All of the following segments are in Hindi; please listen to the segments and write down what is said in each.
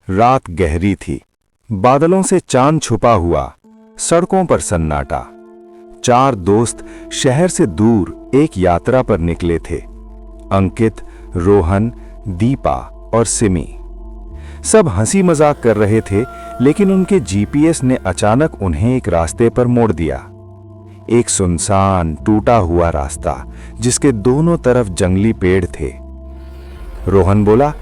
रात गहरी थी। बादलों से चांद छुपा हुआ, सड़कों पर सन्नाटा। 4 दोस्त शहर से दूर एक यात्रा पर निकले थे। अंकित, रोहन, दीपा और सिमी। सब हंसी मजाक कर रहे थे, लेकिन उनके जीपीएस ने अचानक उन्हें एक रास्ते पर मोड़ दिया। एक सुनसान टूटा हुआ रास्ता जिसके दोनों तरफ जंगली पेड़ थे। रोहन बोला,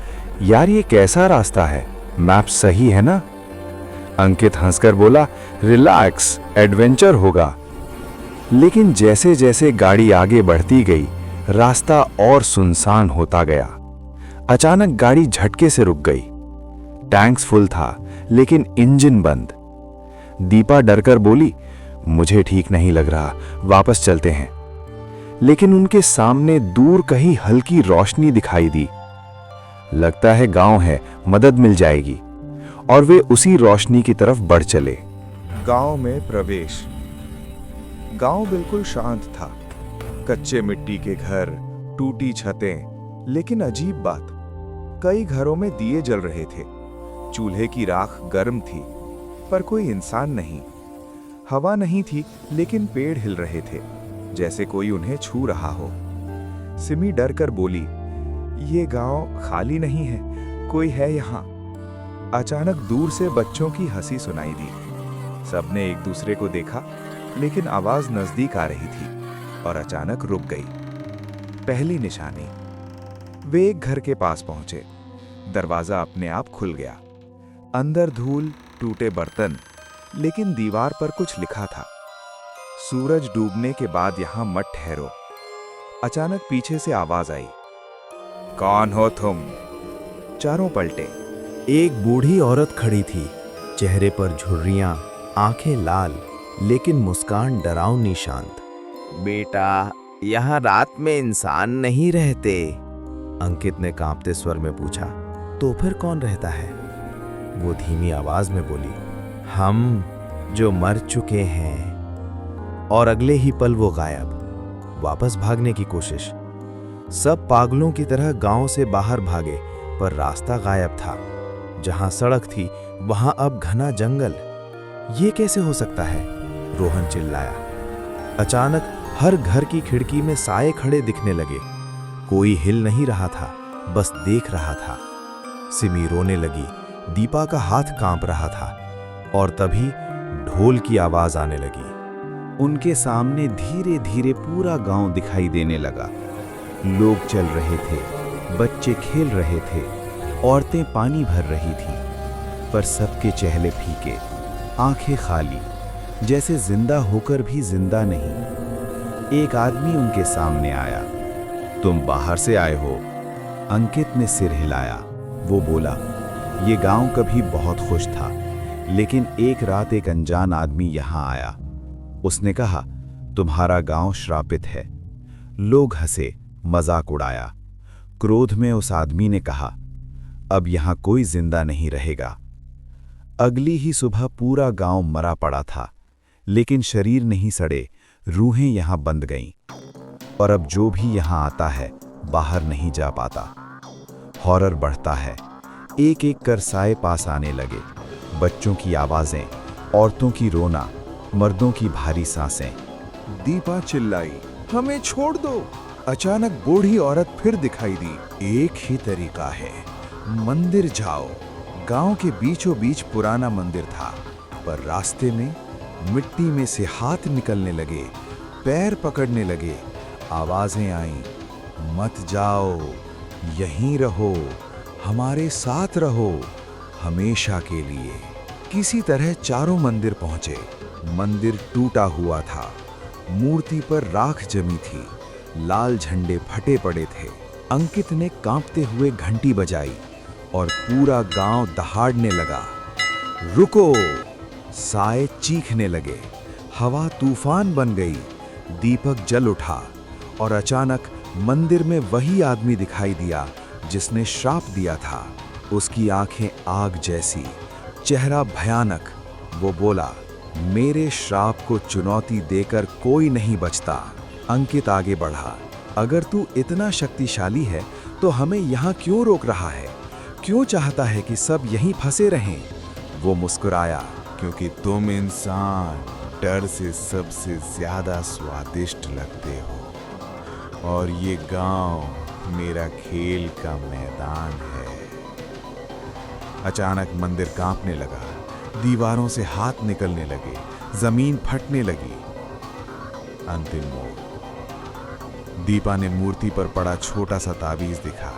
यार ये कैसा रास्ता है, मैप सही है ना? अंकित हंसकर बोला, रिलैक्स, एडवेंचर होगा। लेकिन जैसे जैसे गाड़ी आगे बढ़ती गई, रास्ता और सुनसान होता गया। अचानक गाड़ी झटके से रुक गई। टैंक्स फुल था, लेकिन इंजन बंद। दीपा डरकर बोली, मुझे ठीक नहीं लग रहा, वापस चलते हैं। लेकिन उनके सामने दूर कहीं हल्की रोशनी दिखाई दी। लगता है गांव है, मदद मिल जाएगी। और वे उसी रोशनी की तरफ बढ़ चले। गांव में प्रवेश। गांव बिल्कुल शांत था। कच्चे मिट्टी के घर, टूटी छतें, लेकिन अजीब बात, कई घरों में दिए जल रहे थे। चूल्हे की राख गर्म थी, पर कोई इंसान नहीं। हवा नहीं थी, लेकिन पेड़ हिल रहे थे, जैसे कोई उन्हें छू रहा हो। सिमी डरकर बोली, ये गांव खाली नहीं है, कोई है यहाँ। अचानक दूर से बच्चों की हंसी सुनाई दी। सबने एक दूसरे को देखा, लेकिन आवाज नजदीक आ रही थी और अचानक रुक गई। पहली निशानी। वे एक घर के पास पहुंचे। दरवाजा अपने आप खुल गया। अंदर धूल, टूटे बर्तन, लेकिन दीवार पर कुछ लिखा था, सूरज डूबने के बाद यहां मत ठहरो। अचानक पीछे से आवाज आई, कौन हो तुम? चारों पलटे। एक बूढ़ी औरत खड़ी थी, चेहरे पर झुर्रियां, आंखें लाल, लेकिन मुस्कान डरावनी शांत। बेटा, यहाँ रात में इंसान नहीं रहते। अंकित ने कांपते स्वर में पूछा, तो फिर कौन रहता है? वो धीमी आवाज में बोली, हम जो मर चुके हैं। और अगले ही पल वो गायब। वापस भागने की कोशिश। सब पागलों की तरह गांव से बाहर भागे, पर रास्ता गायब था। जहां सड़क थी, वहां अब घना जंगल। ये कैसे हो सकता है? रोहन चिल्लाया। अचानक हर घर की खिड़की में साए खड़े दिखने लगे। कोई हिल नहीं रहा था, बस देख रहा था। सिमी रोने लगी, दीपा का हाथ कांप रहा था। और तभी ढोल की आवाज आने लगी। उनके सामने धीरे धीरे पूरा गांव दिखाई देने लगा। लोग चल रहे थे, बच्चे खेल रहे थे, औरतें पानी भर रही थीं, पर सबके चेहरे फीके, आंखें खाली, जैसे जिंदा होकर भी जिंदा नहीं। एक आदमी उनके सामने आया। तुम बाहर से आए हो? अंकित ने सिर हिलाया। वो बोला, ये गांव कभी बहुत खुश था, लेकिन एक रात एक अनजान आदमी यहां आया। उसने कहा, तुम्हारा गांव श्रापित है। लोग हंसे, मजाक उड़ाया। क्रोध में उस आदमी ने कहा, अब यहां कोई जिंदा नहीं रहेगा। अगली ही सुबह पूरा गांव मरा पड़ा था, लेकिन शरीर नहीं सड़े, रूहें यहां बंद गईं। और अब जो भी यहां आता है, बाहर नहीं जा पाता। हॉरर बढ़ता है। एक एक कर साए पास आने लगे। बच्चों की आवाजें, औरतों की रोना, मर्दों की भारी सांसें। दीपा चिल्लाई, हमें छोड़ दो। अचानक बूढ़ी औरत फिर दिखाई दी। एक ही तरीका है, मंदिर जाओ। गांव के बीचों बीच पुराना मंदिर था, पर रास्ते में मिट्टी में से हाथ निकलने लगे, पैर पकड़ने लगे। आवाजें आईं, मत जाओ, यहीं रहो, हमारे साथ रहो, हमेशा के लिए। किसी तरह चारों मंदिर पहुंचे। मंदिर टूटा हुआ था, मूर्ति पर राख जमी थी, लाल झंडे फटे पड़े थे। अंकित ने कांपते हुए घंटी बजाई और पूरा गांव दहाड़ने लगा, रुको! साए चीखने लगे, हवा तूफान बन गई, दीपक जल उठा। और अचानक मंदिर में वही आदमी दिखाई दिया जिसने श्राप दिया था। उसकी आंखें आग जैसी, चेहरा भयानक। वो बोला, मेरे श्राप को चुनौती देकर कोई नहीं बचता। अंकित आगे बढ़ा, अगर तू इतना शक्तिशाली है तो हमें यहाँ क्यों रोक रहा है? क्यों चाहता है कि सब यहीं फंसे रहें? वो मुस्कुराया। क्योंकि तुम इंसान डर से सबसे ज्यादा स्वादिष्ट लगते हो और ये गांव मेरा खेल का मैदान है। अचानक मंदिर कांपने लगा, दीवारों से हाथ निकलने लगे, जमीन फटने लगी। अंतिम मोड़। दीपा ने मूर्ति पर पड़ा छोटा सा ताबीज दिखा।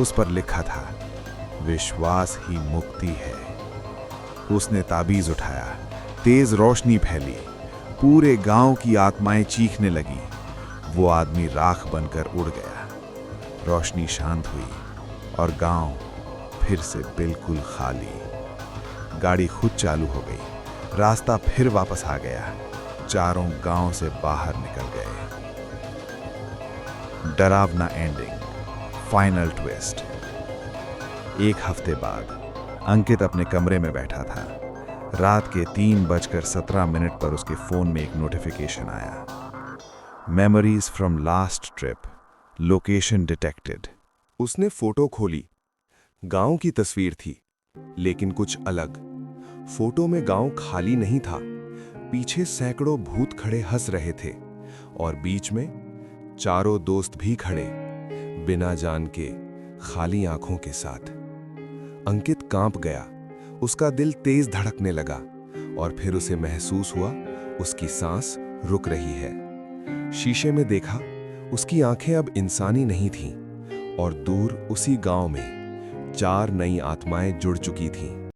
उस पर लिखा था, विश्वास ही मुक्ति है। उसने ताबीज उठाया, तेज रोशनी फैली, पूरे गांव की आत्माएं चीखने लगी। वो आदमी राख बनकर उड़ गया। रोशनी शांत हुई और गांव फिर से बिल्कुल खाली। गाड़ी खुद चालू हो गई, रास्ता फिर वापस आ गया। चारों गांव से बाहर निकल गए। डरावना एंडिंग, फाइनल ट्विस्ट। एक हफ्ते बाद अंकित अपने कमरे में बैठा था। रात के 3:17 पर उसके फोन में एक नोटिफिकेशन आया। Memories from last trip, location detected. उसने फोटो खोली। गांव की तस्वीर थी, लेकिन कुछ अलग। फोटो में गांव खाली नहीं था। पीछे सैकड़ों भूत खड़े हंस रहे थे और बीच में चारों दोस्त भी खड़े, बिना जान के, खाली आंखों के साथ। अंकित कांप गया। उसका दिल तेज धड़कने लगा और फिर उसे महसूस हुआ उसकी सांस रुक रही है। शीशे में देखा, उसकी आंखें अब इंसानी नहीं थीं और दूर उसी गांव में 4 नई आत्माएं जुड़ चुकी थीं।